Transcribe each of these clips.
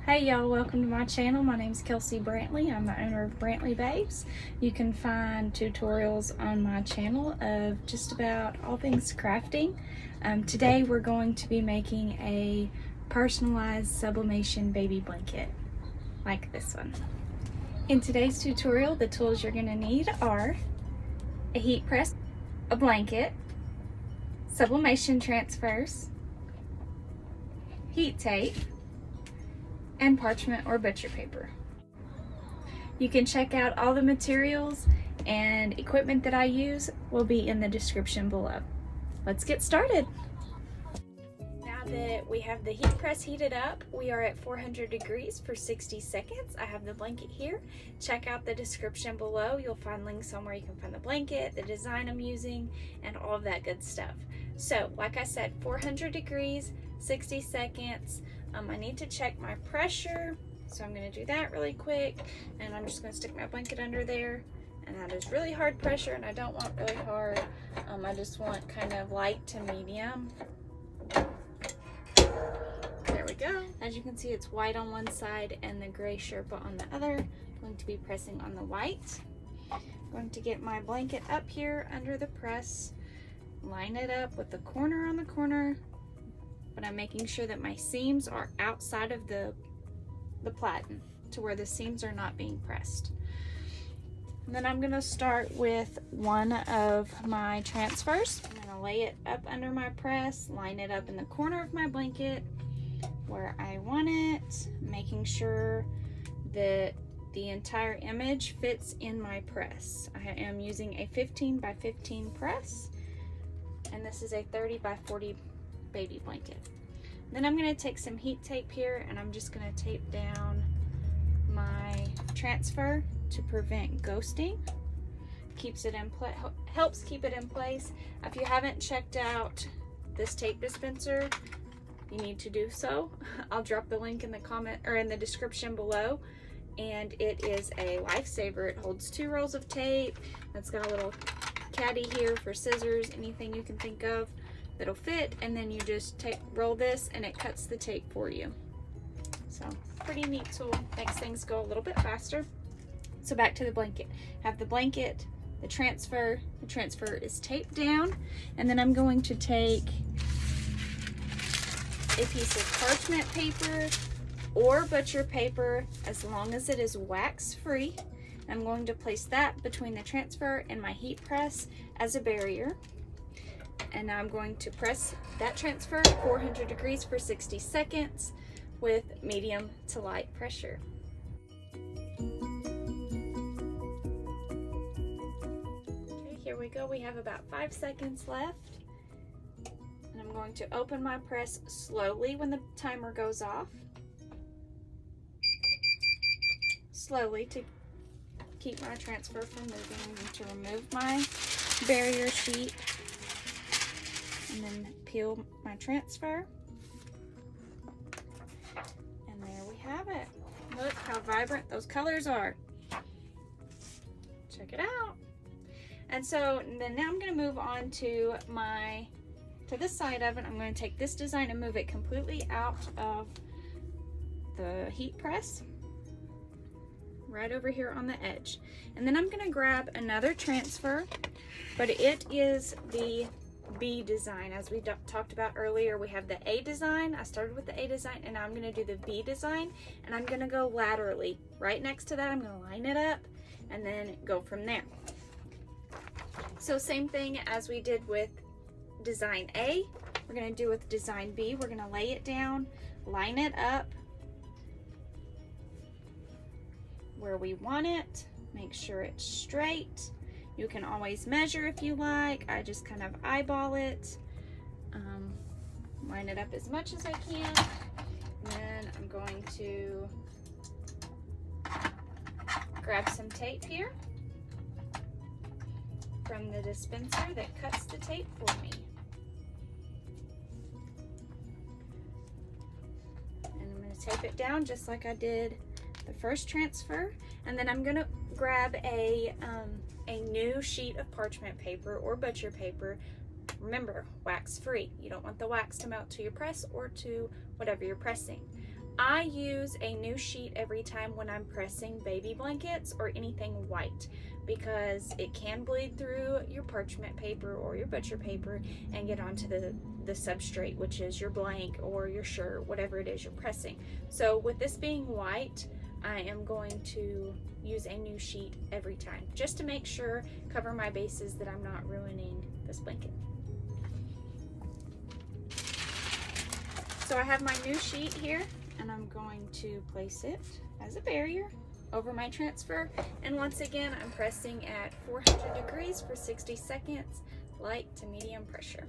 Hey y'all, welcome to my channel. My name is Kelsey Brantley. I'm the owner of Brantley Babes. You can find tutorials on my channel of just about all things crafting. Today we're going to be making a personalized sublimation baby blanket like this one. In today's tutorial, the tools you're going to need are a heat press, a blanket, sublimation transfers, heat tape, and parchment or butcher paper. You can check out all the materials and equipment that I use will be in the description below. Let's get started. Now that we have the heat press heated up, we are at 400 degrees for 60 seconds. I have the blanket here. Check out the description below. You'll find links on where you can find the blanket, the design I'm using, and all of that good stuff. So, like I said, 400 degrees, 60 seconds. I need to check my pressure, so I'm going to do that really quick, and I'm just going to stick my blanket under there, and that is really hard pressure, and I don't want really hard. I just want kind of light to medium. There we go. As you can see, it's white on one side and the gray Sherpa on the other. I'm going to be pressing on the white. I'm going to get my blanket up here under the press, line it up with the corner on the corner, but I'm making sure that my seams are outside of the platen to where the seams are not being pressed. And then I'm gonna start with one of my transfers. I'm gonna lay it up under my press, line it up in the corner of my blanket where I want it, making sure that the entire image fits in my press. I am using a 15 by 15 press, and this is a 30 by 40 baby blanket. Then I'm going to take some heat tape here, and I'm just going to tape down my transfer to prevent ghosting. Keeps it in place, helps keep it in place. If you haven't checked out this tape dispenser, you need to do so. I'll drop the link in the comment or in the description below, and it is a lifesaver. It holds 2 rolls of tape. It's got a little caddy here for scissors, anything you can think of that'll fit, and then you just roll this and it cuts the tape for you. So pretty neat tool, makes things go a little bit faster. So back to the blanket. Have the blanket, the transfer is taped down, and then I'm going to take a piece of parchment paper or butcher paper as long as it is wax free. I'm going to place that between the transfer and my heat press as a barrier. And now I'm going to press that transfer 400 degrees for 60 seconds with medium to light pressure. Okay, here we go. We have about 5 seconds left. And I'm going to open my press slowly when the timer goes off. Slowly to keep my transfer from moving. I'm going to remove my barrier sheet and then peel my transfer. And there we have it. Look how vibrant those colors are. Check it out. And so then now I'm going to move on to this side of it. I'm going to take this design and move it completely out of the heat press, right over here on the edge. And then I'm going to grab another transfer, but it is the B design. As we talked about earlier, we have the A design. I started with the A design, and now I'm going to do the B design, and I'm going to go laterally. Right next to that, I'm going to line it up and then go from there. So same thing as we did with design A, we're going to do with design B. We're going to lay it down, line it up where we want it, make sure it's straight. You can always measure if you like. I just kind of eyeball it, line it up as much as I can. And then I'm going to grab some tape here from the dispenser that cuts the tape for me. And I'm going to tape it down just like I did the first transfer. And then I'm going to grab a new sheet of parchment paper or butcher paper. Remember, wax free. You don't want the wax to melt to your press or to whatever you're pressing. I use a new sheet every time when I'm pressing baby blankets or anything white, because it can bleed through your parchment paper or your butcher paper and get onto the substrate, which is your blank or your shirt, whatever it is you're pressing. So with this being white, I am going to use a new sheet every time, just to make sure, cover my bases, that I'm not ruining this blanket. So I have my new sheet here, and I'm going to place it as a barrier over my transfer. And once again, I'm pressing at 400 degrees for 60 seconds, light to medium pressure.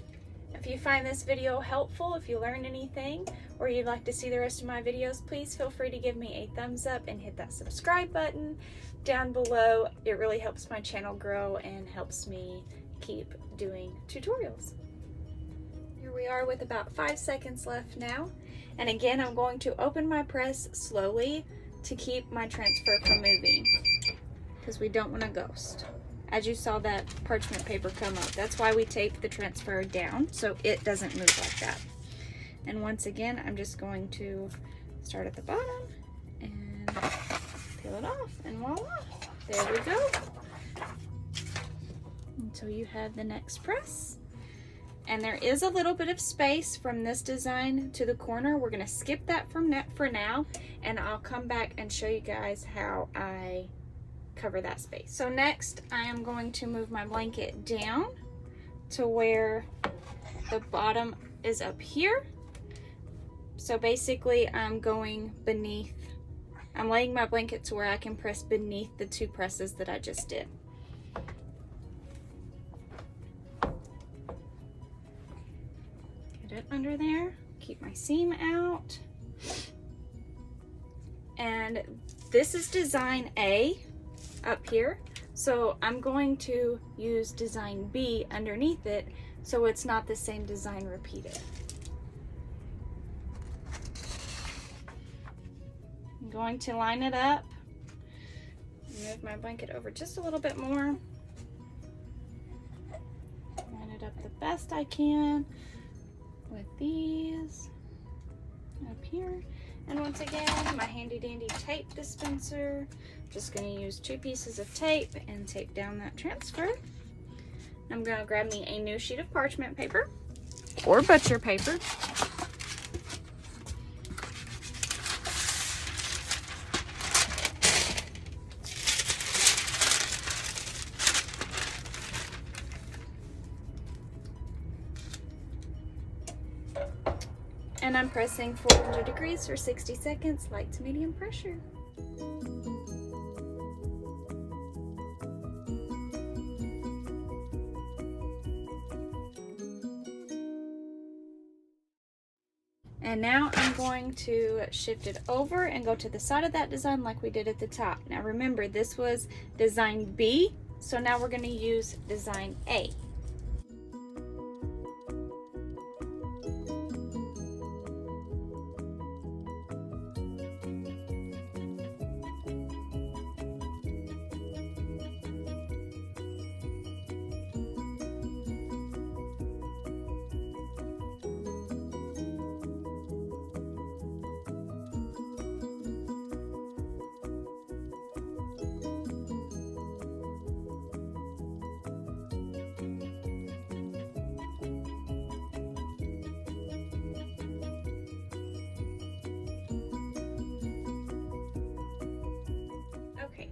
If you find this video helpful, if you learned anything, or you'd like to see the rest of my videos, please feel free to give me a thumbs up and hit that subscribe button down below. It really helps my channel grow and helps me keep doing tutorials. Here we are with about 5 seconds left now. And again, I'm going to open my press slowly to keep my transfer from moving, because we don't want to ghost. As you saw that parchment paper come up, that's why we tape the transfer down, so it doesn't move like that. And once again, I'm just going to start at the bottom and peel it off, and voila, there we go. Until you have the next press. And there is a little bit of space from this design to the corner. We're gonna skip that for now, and I'll come back and show you guys how I cover that space. So next, I am going to move my blanket down to where the bottom is up here. So basically, I'm going beneath, I'm laying my blanket to where I can press beneath the 2 presses that I just did. Get it under there, keep my seam out. And this is design A up here, so I'm going to use design B underneath it, so it's not the same design repeated. I'm going to line it up, move my blanket over just a little bit more, line it up the best I can with these up here. And once again, my handy dandy tape dispenser. Just gonna use 2 pieces of tape and tape down that transfer. I'm gonna grab me a new sheet of parchment paper or butcher paper. And I'm pressing 400 degrees for 60 seconds, light to medium pressure. And now I'm going to shift it over and go to the side of that design like we did at the top. Now remember, this was design B, so now we're going to use design A.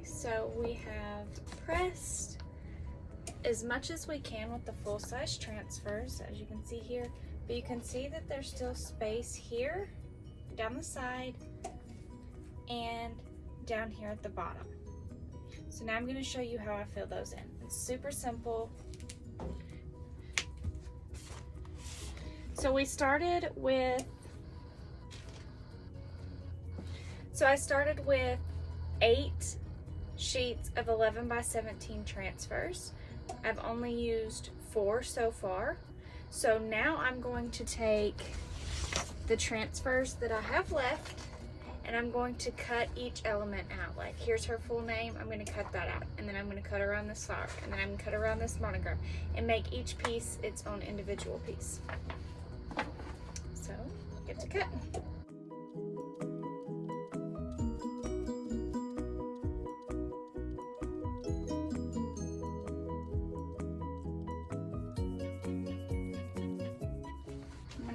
So we have pressed as much as we can with the full-size transfers, as you can see here, but you can see that there's still space here, down the side, and down here at the bottom. So now I'm going to show you how I fill those in. It's super simple. So I started with 8 sheets of 11 by 17 transfers. I've only used 4 so far. So now I'm going to take the transfers that I have left, and I'm going to cut each element out. Like, here's her full name, I'm going to cut that out, and then I'm going to cut around this flower, and then I'm going to cut around this monogram, and make each piece its own individual piece. So get to cutting.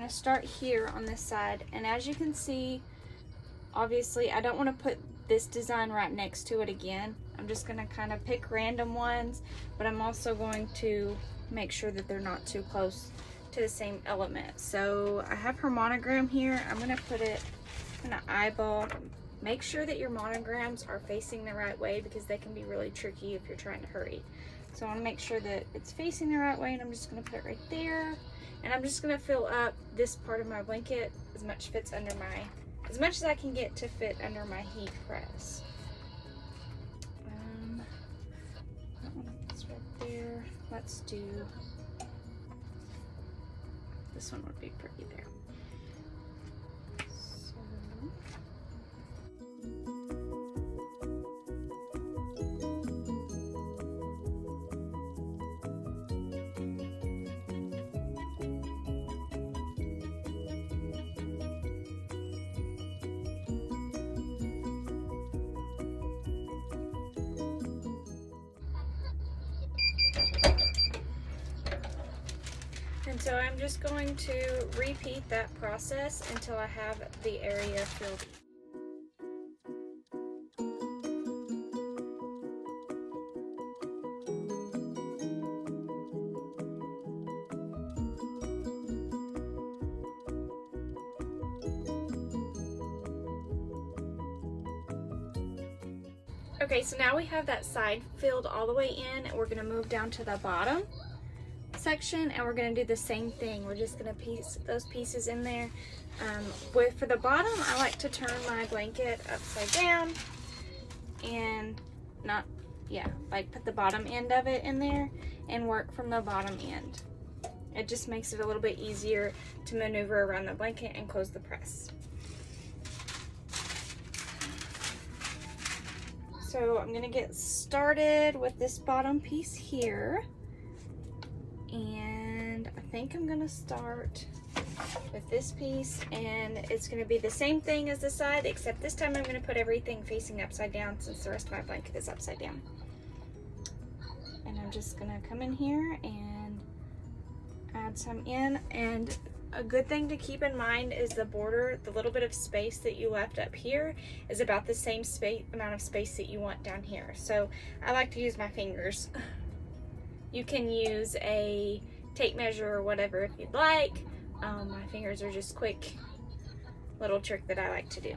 to start here on this side, and as you can see, obviously I don't want to put this design right next to it again. I'm just going to kind of pick random ones, but I'm also going to make sure that they're not too close to the same element. So I have her monogram here. I'm going to put it, I'm going to eyeball. Make sure that your monograms are facing the right way, because they can be really tricky if you're trying to hurry. So I want to make sure that it's facing the right way, and I'm just going to put it right there. And I'm just going to fill up this part of my blanket as much as I can get to fit under my heat press. That one is right there. Let's do, this one would be pretty there. And so I'm just going to repeat that process until I have the area filled. Okay, so now we have that side filled all the way in. We're going to move down to the bottom section, and we're going to do the same thing. We're just going to piece those pieces in there. For the bottom, I like to turn my blanket upside down and put the bottom end of it in there and work from the bottom end. It just makes it a little bit easier to maneuver around the blanket and close the press. So I'm going to get started with this bottom piece here. And I think I'm going to start with this piece, and it's going to be the same thing as the side, except this time I'm going to put everything facing upside down since the rest of my blanket is upside down. And I'm just going to come in here and add some in. And a good thing to keep in mind is the border, the little bit of space that you left up here is about the same amount of space that you want down here. So I like to use my fingers. You can use a tape measure or whatever if you'd like. My fingers are just quick little trick that I like to do.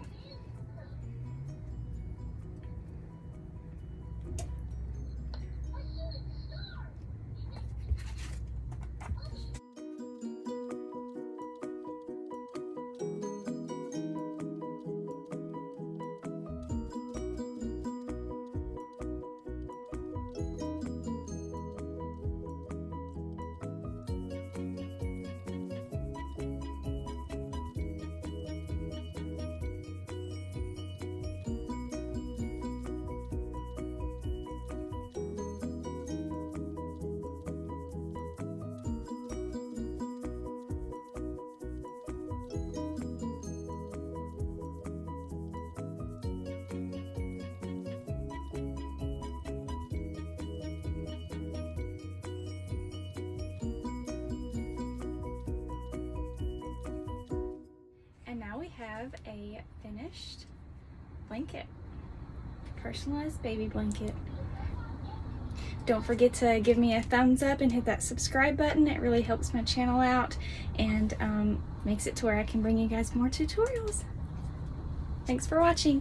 Have a finished blanket, personalized baby blanket. Don't forget to give me a thumbs up and hit that subscribe button. It really helps my channel out and makes it to where I can bring you guys more tutorials. Thanks for watching.